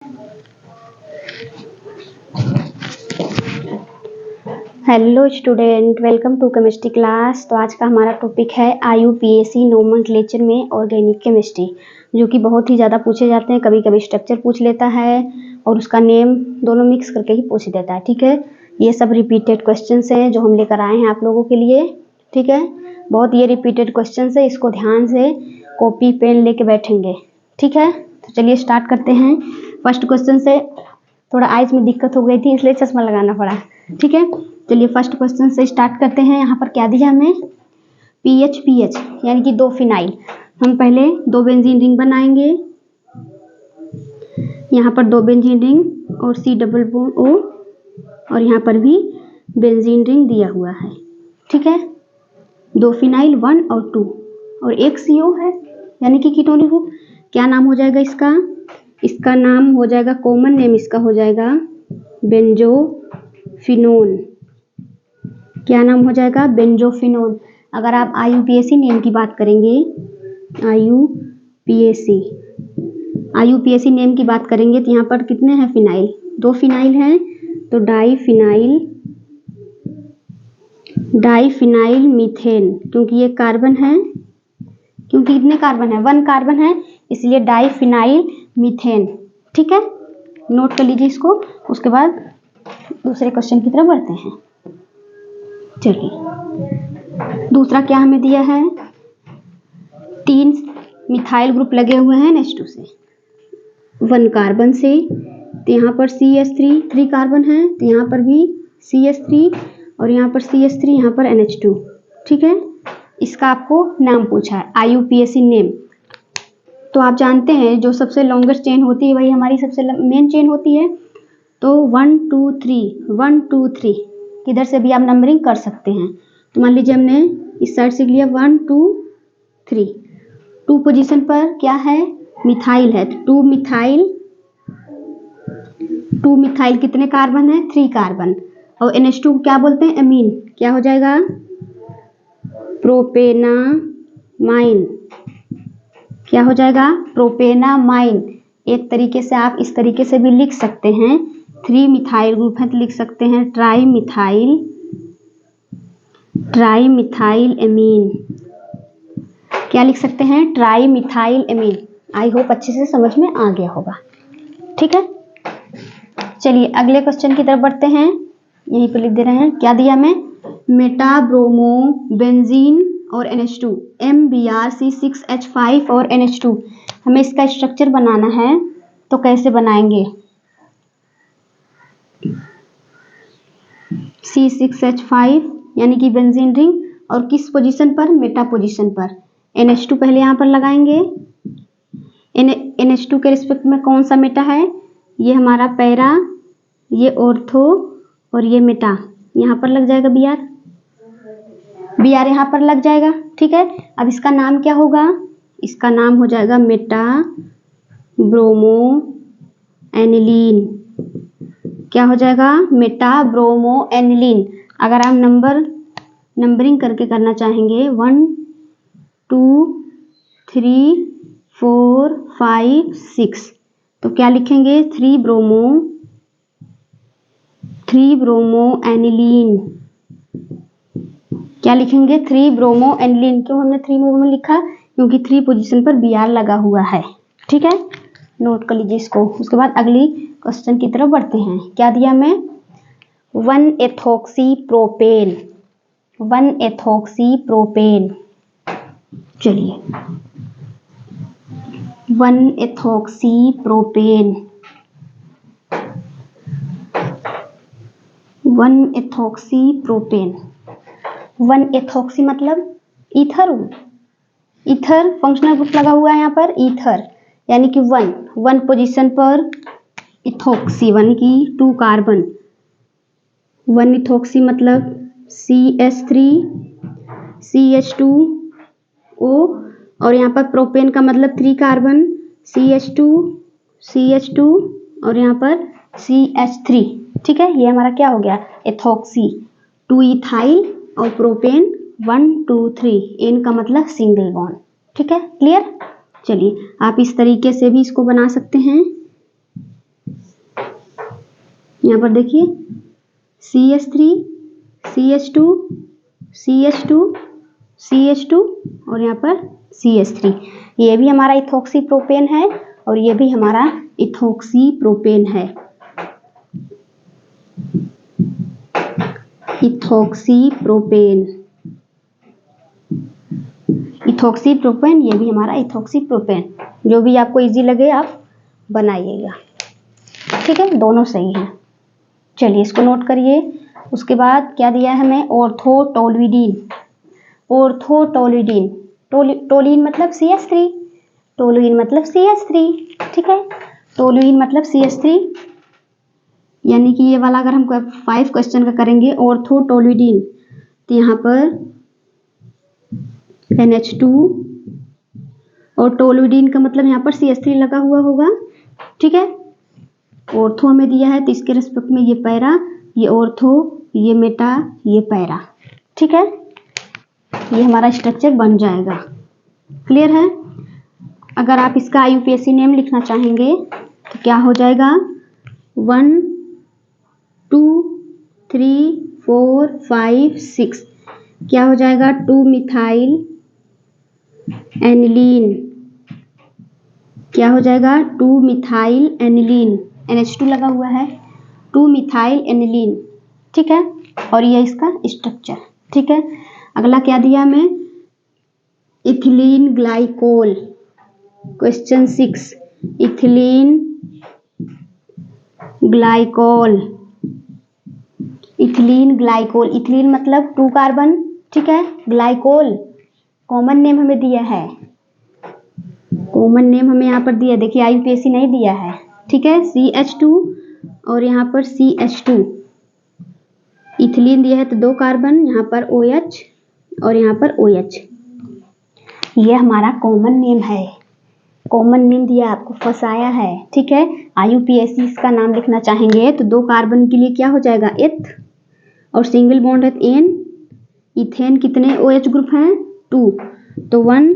Hello student, welcome to chemistry class. तो आज का हमारा टॉपिक है IUPAC नोमेनक्लेचर में ऑर्गेनिक केमिस्ट्री, जो कि बहुत ही ज़्यादा पूछे जाते हैं। कभी कभी स्ट्रक्चर पूछ लेता है और उसका नेम दोनों मिक्स करके ही पूछ देता है। ठीक है, ये सब रिपीटेड क्वेश्चंस हैं जो हम लेकर आए हैं आप लोगों के लिए। ठीक है, बहुत ये रिपीटेड क्वेश्चंस है, इसको ध्यान से कॉपी पेन लेके बैठेंगे। ठीक है, तो चलिए स्टार्ट करते हैं। फर्स्ट क्वेश्चन से थोड़ा आइज में दिक्कत हो गई थी, इसलिए चश्मा लगाना पड़ा। ठीक है, चलिए फर्स्ट क्वेश्चन से स्टार्ट करते हैं। यहाँ पर क्या दिया हमें, पीएच यानी कि 2 फिनाइल। हम पहले 2 बेंजीन रिंग बनाएंगे। यहाँ पर 2 बेंजीन रिंग और C डबल बॉन्ड O, और यहाँ पर भी बेंजीन रिंग दिया हुआ है। ठीक है, 2 फिनाइल 1 और 2 और एक CO है यानी कि कीटोनिक ग्रुप। क्या नाम हो जाएगा इसका? इसका नाम हो जाएगा, कॉमन नेम इसका हो जाएगा बेंजोफिनोन। क्या नाम हो जाएगा? बेंजोफिनोन। अगर आप IUPAC नेम की बात करेंगे, IUPAC नेम की बात करेंगे तो यहाँ पर कितने हैं फिनाइल? 2 फिनाइल हैं, तो डाईफिनाइल मीथेन। क्योंकि ये कार्बन है, क्योंकि कितने कार्बन है? 1 कार्बन है, इसलिए डाईफिनाइल मीथेन। ठीक है, नोट कर लीजिए इसको। उसके बाद दूसरे क्वेश्चन की तरफ बढ़ते हैं। चलिए, दूसरा क्या हमें दिया है, 3 मिथाइल ग्रुप लगे हुए हैं NH2 से, 1 कार्बन से। तो यहाँ पर CH3 3 कार्बन है, तो यहाँ पर भी CH3 और यहाँ पर CH3, यहाँ पर NH2। ठीक है, इसका आपको नाम पूछा है IUPAC नेम। तो आप जानते हैं जो सबसे लॉन्गेस्ट चेन होती है वही हमारी सबसे मेन चेन होती है। तो 1 2 3 किधर से भी आप नंबरिंग कर सकते हैं। तो मान लीजिए हमने इस साइड से लिया 1 2 3, 2 पोजीशन पर क्या है? मिथाइल है। तो 2 मिथाइल कितने कार्बन है? 3 कार्बन। और NH2 क्या बोलते हैं? एमीन। क्या हो जाएगा? प्रोपेनामाइन। क्या हो जाएगा? प्रोपेनामाइन। एक तरीके से आप इस तरीके से भी लिख सकते हैं, 3 मिथाइल ग्रुप है तो लिख सकते हैं ट्राईमिथाइल एमीन। क्या लिख सकते हैं? Trimethyl amine. आई होप अच्छे से समझ में आ गया होगा। ठीक है, चलिए अगले क्वेश्चन की तरफ बढ़ते हैं। यहीं पर लिख दे रहे हैं, क्या दिया हमें? मेटाब्रोमो बेंजीन और NH2, MBrC6H5 और NH2। हमें इसका स्ट्रक्चर बनाना है, तो कैसे बनाएंगे? C6H5 यानी कि बेंजीन रिंग, और किस पोजीशन पर? मेटा पोजीशन पर। NH2 पहले यहाँ पर लगाएंगे। NH2 के रिस्पेक्ट में कौन सा मेटा है? ये हमारा पैरा, ये ऑर्थो और ये मेटा। यहाँ पर लग जाएगा BR यहाँ पर लग जाएगा। ठीक है, अब इसका नाम क्या होगा? इसका नाम हो जाएगा मेटा ब्रोमो एनिलीन। क्या हो जाएगा? Meta bromo aniline. अगर आप नंबरिंग करके करना चाहेंगे 1 2 3 4 5 6, तो क्या लिखेंगे? 3 ब्रोमो एनिलीन। क्या लिखेंगे? 3 ब्रोमो एनिलीन। क्यों हमने 3 ब्रोमो लिखा? क्योंकि 3 पोजीशन पर BR लगा हुआ है। ठीक है, नोट कर लीजिए इसको। उसके बाद अगली क्वेश्चन की तरफ बढ़ते हैं। क्या दिया हमें? 1-एथोक्सीप्रोपेन। चलिए, 1-एथोक्सीप्रोपेन। 1-एथोक्सी मतलब ईथर फंक्शनल ग्रुप लगा हुआ है यहाँ पर, ईथर यानी कि 1 पोजीशन पर इथोक्सी, 1 की 2 कार्बन। 1 इथोक्सी मतलब CH3 CH2O, और यहाँ पर प्रोपेन का मतलब 3 कार्बन, CH2 और यहाँ पर CH3। ठीक है, ये हमारा क्या हो गया? एथोक्सी। 2 इथाइल और प्रोपेन 1 2 3, N का मतलब सिंगल बॉन्ड। ठीक है, क्लियर? चलिए आप इस तरीके से भी इसको बना सकते हैं। यहाँ पर देखिए CH3 CH2 CH2 CH2 और यहाँ पर CH3, ये भी हमारा इथॉक्सी प्रोपेन है और ये भी हमारा इथॉक्सी प्रोपेन है। इथॉक्सी प्रोपेन, इथॉक्सी प्रोपेन, ये भी हमारा इथॉक्सी प्रोपेन। जो भी आपको इजी लगे आप बनाइएगा, ठीक है, दोनों सही है। चलिए इसको नोट करिए। उसके बाद क्या दिया है हमें, ऑर्थोटोल्यूडीन। ऑर्थोटोल्यूडीन, टोलिन मतलब CH3, टोलुइन मतलब CH3, ठीक है, टोलुइन मतलब CH3, यानी कि ये वाला अगर हम 5 क्वेश्चन का करेंगे ऑर्थोटोल्यूडीन, तो यहाँ पर NH2 और टोल्यूडीन का मतलब यहाँ पर CH3 लगा हुआ होगा, ठीक है। ऑर्थो हमें दिया है तो इसके रिस्पेक्ट में ये पैरा, ये ऑर्थो, ये मेटा, ये पैरा, ठीक है। ये हमारा स्ट्रक्चर बन जाएगा, क्लियर है। अगर आप इसका IUPAC नेम लिखना चाहेंगे तो क्या हो जाएगा, 1 2 3 4 5 6, क्या हो जाएगा, 2 मिथाइल एनिलीन, क्या हो जाएगा, 2 मिथाइल एनिलीन, NH2 लगा हुआ है, 2 मिथाइल एनिलीन, ठीक है। और ये इसका स्ट्रक्चर, ठीक है। अगला क्या दिया हमें, ethylene glycol. Question 6, ethylene glycol, ethylene glycol, ethylene मतलब 2 कार्बन, ठीक है। ग्लाइकोल कॉमन नेम हमें दिया है, कॉमन नेम हमें यहाँ पर दिया, देखिए IUPAC नहीं दिया है, ठीक है। CH2 और यहाँ पर CH2, इथिलीन दिया है तो 2 कार्बन, यहाँ पर OH और यहाँ पर OH, ये हमारा कॉमन नेम है। कॉमन नेम दिया, आपको फंसाया है, ठीक है। IUPAC इसका नाम लिखना चाहेंगे तो 2 कार्बन के लिए क्या हो जाएगा, एथ, और सिंगल बॉन्ड है एन, इथेन कितने OH ग्रुप हैं, 2, तो 1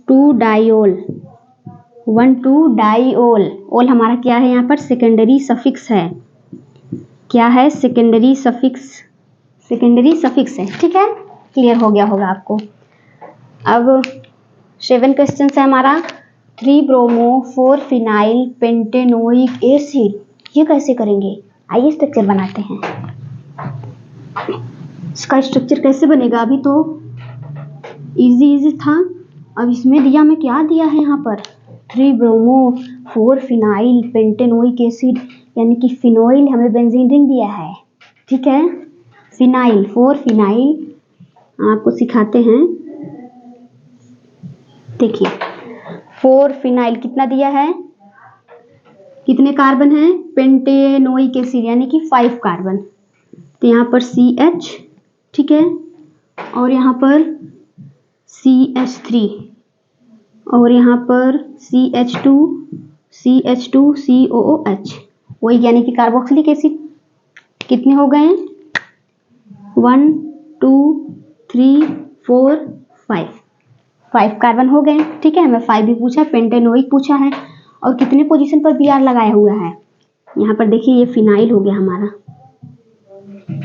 2 डाइओल, 1 2 डाइओल। ओल हमारा क्या है, यहाँ पर सेकेंडरी सफिक्स है, क्या है, सेकेंडरी सफिक्स, सेकेंडरी सफिक्स है, ठीक है। क्लियर हो गया होगा आपको। अब 7 क्वेश्चन है हमारा, 3 ब्रोमो 4 फिनाइल पेंटेनोइक एसिड, ये कैसे करेंगे, आइए स्ट्रक्चर बनाते हैं। इसका स्ट्रक्चर कैसे बनेगा, अभी तो इजी था, अब इसमें दिया में क्या दिया है, यहाँ पर 3 ब्रोमो 4 फिनाइल पेंटेनोइक एसिड, यानी कि फिनोइल हमें बेंजीन रिंग दिया है, ठीक है। फिनाइल, 4 फिनाइल आपको सिखाते हैं, देखिए 4 फिनाइल कितना दिया है, कितने कार्बन है, पेंटेनोइक एसिड यानी कि 5 कार्बन, तो यहाँ पर CH, ठीक है, और यहाँ पर CH3 और यहाँ पर CH2 COOH, वही यानी कि कार्बोक्सिलिक एसिड, कितने हो गए, 1 2 3 4 5 कार्बन हो गए, ठीक है। हमें 5 भी पूछा, पेंटेनोइक पूछा है, और कितने पोजीशन पर Br लगाया हुआ है, यहाँ पर देखिए ये फिनाइल हो गया हमारा,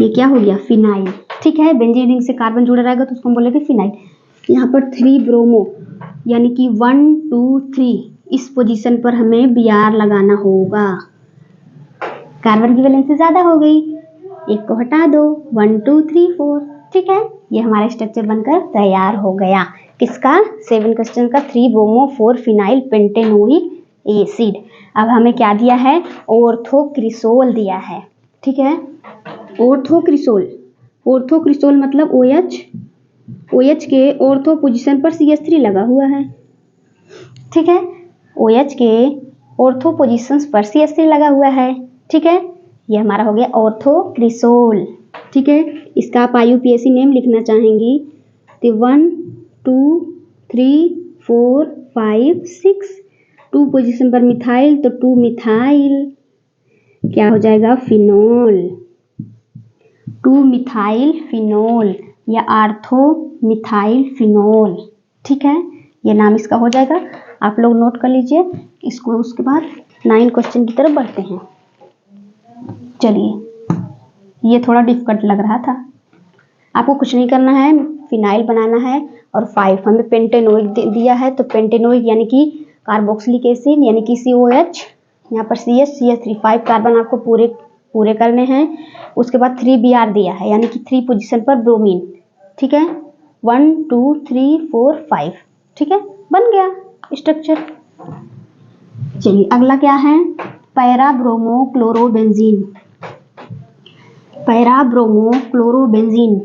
ये क्या हो गया, फिनाइल, ठीक है। बेंजीन रिंग से कार्बन जुड़ा रहेगा तो उसको हम बोलेंगे फिनाइल। यहाँ पर 3 ब्रोमो यानी कि 1 2 3, इस पोजीशन पर हमें Br लगाना होगा, कार्बन की वैलेंसी ज्यादा हो गई, एक को हटा दो, 1 2 3 4, ठीक है। ये हमारा स्ट्रक्चर बनकर तैयार हो गया, किसका, 7 क्वेश्चन का, 3 ब्रोमो 4 फिनाइल पेंटेनोइक एसिड। अब हमें क्या दिया है, ऑर्थोक्रिसोल दिया है, ठीक है। ऑर्थोक्रिसोल, ऑर्थोक्रिसोल मतलब OH के ऑर्थो पोजीशन पर CH3 लगा हुआ है, ठीक है। OH के ऑर्थो पोजीशंस पर CH3 लगा हुआ है, ठीक है। ये हमारा हो गया ऑर्थोक्रिसोल, ठीक है। इसका आप IUPAC नेम लिखना चाहेंगी तो 1 2 3 4 5 6, 2 पोजीशन पर मिथाइल तो 2 मिथाइल, क्या हो जाएगा, फिनोल, 2 मिथाइल फिनोल या आर्थो मिथाइल फिनोल, ठीक है। ये नाम इसका हो जाएगा, आप लोग नोट कर लीजिए इसको। उसके बाद 9 क्वेश्चन की तरफ बढ़ते हैं। चलिए, ये थोड़ा डिफिकल्ट लग रहा था। आपको कुछ नहीं करना है, फिनाइल बनाना है और 5 हमें पेंटेनोइक दिया है, तो पेंटेनोइक यानी कि कार्बोक्सिलिक एसिड यानी कि COH, यहाँ पर CH3 5 कार्बन आपको पूरे करने हैं। उसके बाद 3Br दिया है यानी कि 3 पोजीशन पर ब्रोमीन। ठीक है, 1 2 3 4 5। ठीक है, बन गया स्ट्रक्चर। चलिए अगला क्या है, para bromo chlorobenzene. Para bromo chlorobenzene,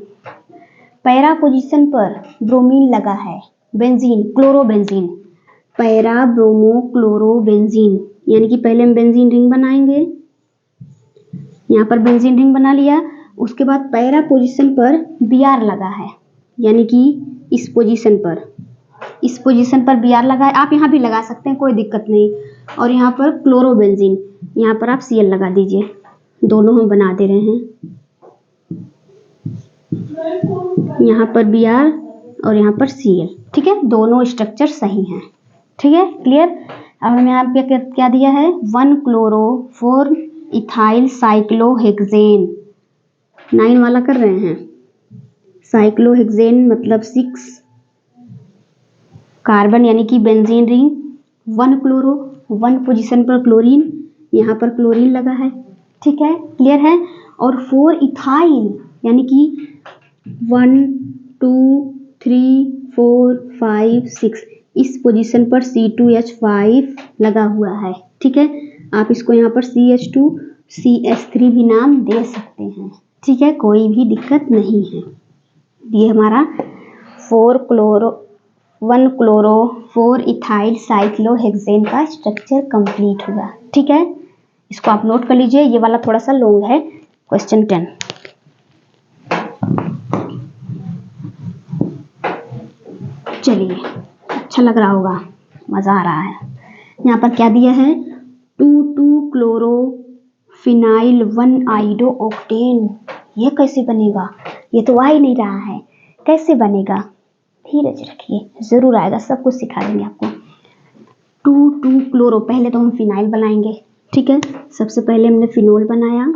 para position पर ब्रोमीन लगा है, benzene chlorobenzene, para bromo chlorobenzene यानी कि पहले हम बेंजीन रिंग बनाएंगे। यहाँ पर बेंजीन रिंग बना लिया, उसके बाद पैरा पोजीशन पर Br लगा है यानी कि इस पोजीशन पर Br लगा है। आप यहाँ भी लगा सकते हैं, कोई दिक्कत नहीं। और यहाँ पर क्लोरोबेंजीन, यहाँ पर आप Cl लगा दीजिए, दोनों हम बना दे रहे हैं। यहाँ पर Br और यहाँ पर Cl। ठीक है, दोनों स्ट्रक्चर सही हैं। ठीक है, क्लियर। अब हमें यहाँ पे क्या दिया है, 1 क्लोरो 4 इथाइल साइक्लोहेक्सेन, 9 वाला कर रहे हैं। साइक्लोहेक्सेन मतलब 6 कार्बन यानी कि बेंजीन रिंग, 1 क्लोरो 1 पोजीशन पर क्लोरीन, यहाँ पर क्लोरीन लगा है। ठीक है, क्लियर है। और 4 इथाइल यानी कि 1 2 3 4 5 6 इस पोजीशन पर C2H5 लगा हुआ है। ठीक है, आप इसको यहाँ पर CH2 CH3 भी नाम दे सकते हैं। ठीक है, कोई भी दिक्कत नहीं है। ये हमारा 1 क्लोरो 4 इथाइल साइक्लोहेक्सेन का स्ट्रक्चर कंप्लीट हुआ। ठीक है, इसको आप नोट कर लीजिए, ये वाला थोड़ा सा लॉन्ग है। क्वेश्चन 10, चलिए अच्छा लग रहा होगा, मज़ा आ रहा है। यहाँ पर क्या दिया है, 2 क्लोरो फिनाइल 1 आइडो ऑक्टेन। ये कैसे बनेगा, ये तो आ ही नहीं रहा है, कैसे बनेगा, धीरज रखिए, ज़रूर आएगा, सब कुछ सिखा देंगे आपको। 2 क्लोरो, पहले तो हम फिनाइल बनाएंगे। ठीक है, सबसे पहले हमने फिनोल बनाया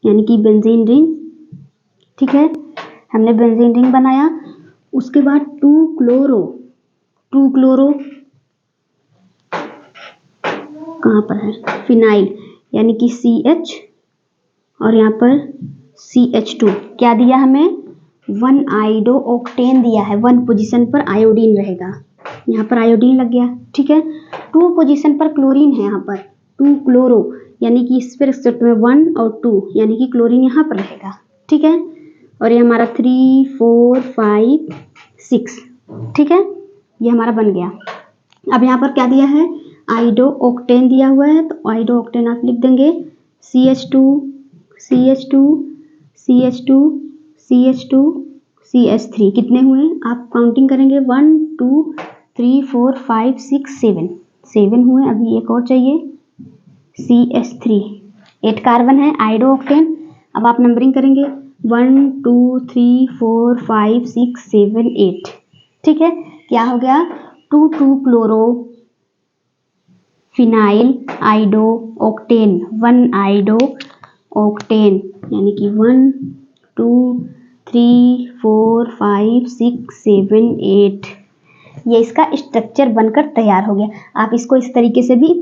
यानी कि बेंजीन रिंग। ठीक है, हमने बेंजीन रिंग बनाया। उसके बाद 2 क्लोरो कहाँ पर है, फिनाइल यानी कि CH और यहाँ पर CH2 क्या दिया हमें, 1 आइडो ऑक्टेन दिया है, 1 पोजीशन पर आयोडीन रहेगा, यहाँ पर आयोडीन लग गया। ठीक है, 2 पोजीशन पर क्लोरीन है, यहाँ पर 2 क्लोरो यानी कि इस पर 1 और 2 यानी कि क्लोरीन यहाँ पर रहेगा। ठीक है, और ये हमारा 3 4 5 6। ठीक है, ये हमारा बन गया। अब यहाँ पर क्या दिया है, आइडो ऑक्टेन दिया हुआ है, तो आइडो ऑक्टेन आप लिख देंगे CH2 CH2 CH2 CH2 CH3। कितने हुए आप काउंटिंग करेंगे, 1 2 3 4 5 6 7 हुए। अभी एक और चाहिए, CH3, 8 कार्बन है, आइडो ऑक्टेन। अब आप नंबरिंग करेंगे 1 2 3 4 5 6 7 8। ठीक है, क्या हो गया, 2 क्लोरो फिनाइल आइडो ऑक्टेन, 1 आइडो ऑक्टेन यानी कि 1 2 3 4 5 6 7 8। ये इसका स्ट्रक्चर बनकर तैयार हो गया। आप इसको इस तरीके से भी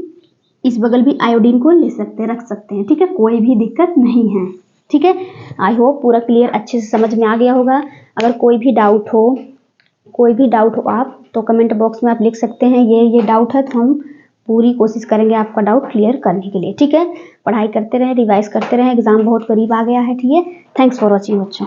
इस बगल भी आयोडीन को ले सकते हैं, रख सकते हैं। ठीक है, कोई भी दिक्कत नहीं है। ठीक है, आई होप पूरा क्लियर अच्छे से समझ में आ गया होगा। अगर कोई भी डाउट हो आप तो कमेंट बॉक्स में आप लिख सकते हैं, ये डाउट है, तो हम पूरी कोशिश करेंगे आपका डाउट क्लियर करने के लिए। ठीक है, पढ़ाई करते रहें, रिवाइज करते रहें, एग्जाम बहुत करीब आ गया है। ठीक है, थैंक्स फॉर वॉचिंग बच्चों।